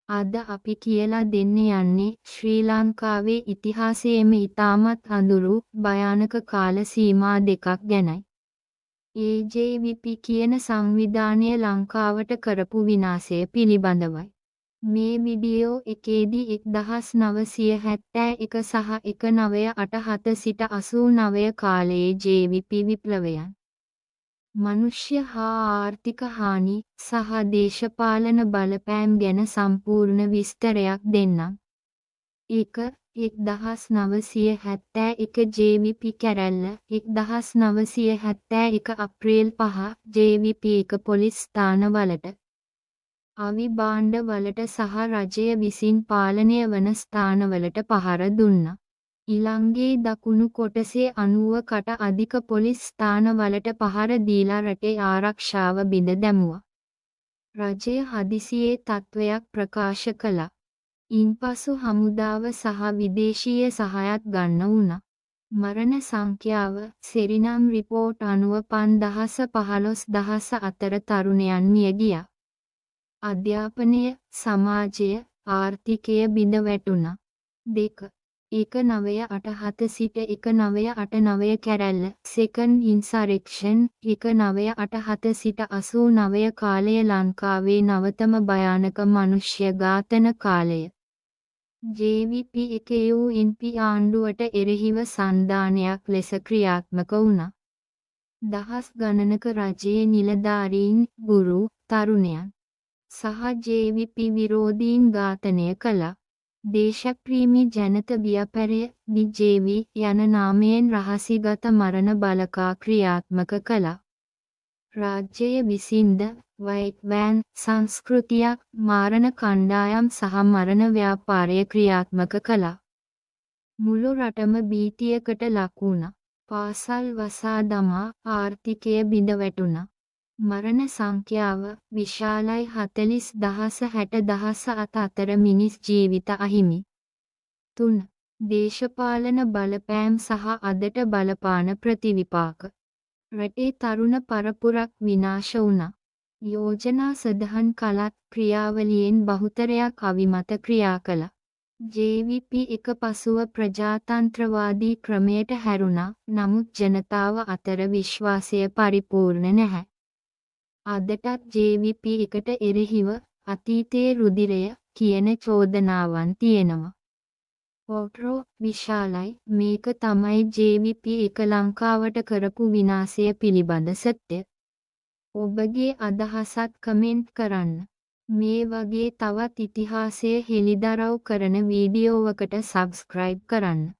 අද අපි කියලා දෙන්න යන්නේ ශ්‍රී ලංකාවේ ඉතිහාසයේම ඉතාමත් අඳුරු භයානක කාල සීමා දෙකක් ගැනයි. AJVP කියන සංවිධානය ලංකාවට කරපු විනාශය පිළිබඳවයි. මේ වීඩියෝ එකේදී 1971 සහ 1988 සිට 89 කාලයේ JVP විප්ලවයන් මනුෂ්‍ය හා ආර්ථික හානි සහ දේශපාලන බලපෑම් ගැන සම්පූර්ණ විස්තරයක් දෙන්නම්. 1971 JVP කැරැල්ල 1971 අප්‍රේල් 5 JVP 1 පොලිස් ස්ථානවලට අවිභාණ්ඩ වලට සහ රජය විසින් පාලනය වන ස්ථානවලට පහර දුන්නා. ඊළඟේ දකුණු කොටසේ 90කට අධික පොලිස් ස්ථානවලට පහර දීලා රටේ ආරක්ෂාව බිඳ දැමුවා. රජය හදිසියේ තත්ත්වයක් ප්‍රකාශ කළා. ඉන්පසු හමුදාව සහ විදේශීය සහායත් ගන්න වුණා. මරණ සංඛ්‍යාව සෙරිනම් රිපෝට් අනුව 5000-15000 අතර තරුණයන් මිය ගියා. අධ්‍යාපනය, සමාජය, ආර්ථිකය බිඳ වැටුණා. 2. 1987 සිට 1989 කැරැල්ල Second Insurrection 1987 සිට 89 කාලය ලංකාවේ නවතම භයානක මනුෂ්‍ය ඝාතන කාලය. JVP 1 UNP ආණ්ඩුවට එරෙහිව සන්ධානයක් ලෙස ක්‍රියාත්මක වුණා. දහස් ගණනක රජයේ නිලධාරීන්, ගුරු, තරුණයන් සහ JVP විරෝධීන් ඝාතනය කළා. දේශප්‍රේමී ජනත ව්‍යාපාරය BJV යන නාමයෙන් රහසිගත මරණ බලකා ක්‍රියාත්මක කළා. රාජ්‍යය විසින්ද වයිට් වෑන් සංස්කෘතියක්, මාරණ කණ්ඩායම් සහ මරණ ව්‍යාපාරය ක්‍රියාත්මක කළා. මුළු රටම භීතියකට ලක් වුණා. පාසල් වසා දමා ආර්ථිකය බිඳ වැටුණා. මරණ සංඛ්‍යාව විශාලයි 40,000-60,000 අතර මිනිස් ජීවිත අහිමි. 3. දේශපාලන බලපෑම් සහ අදට බලපාන ප්‍රතිවිපාක. රටේ තරුණ පරපුරක් විනාශ වුණා. යෝජනා සඳහන් කළත් ක්‍රියාවලියෙන් බහුතරයක් අවිමත ක්‍රියා කළා. JVP 1 පසුව ප්‍රජාතන්ත්‍රවාදී ක්‍රමයට හැරුණා. නමුත් ජනතාව අතර විශ්වාසය පරිපූර්ණ නැහැ. අදටත් JVP 1ට එරෙහිව අතීතයේ රුධිරය කියන චෝදනාවන් තියෙනවා. ෆෝටෝ විශාලයි. මේක තමයි JVP 1 ලංකාවට කරපු විනාශය පිළිබඳ සත්‍ය. ඔබගේ අදහසත් කමෙන්ට් කරන්න. මේ වගේ තවත් ඉතිහාසය හෙළිදරව් කරන වීඩියෝවකට සබ්ස්ක්‍රයිබ් කරන්න.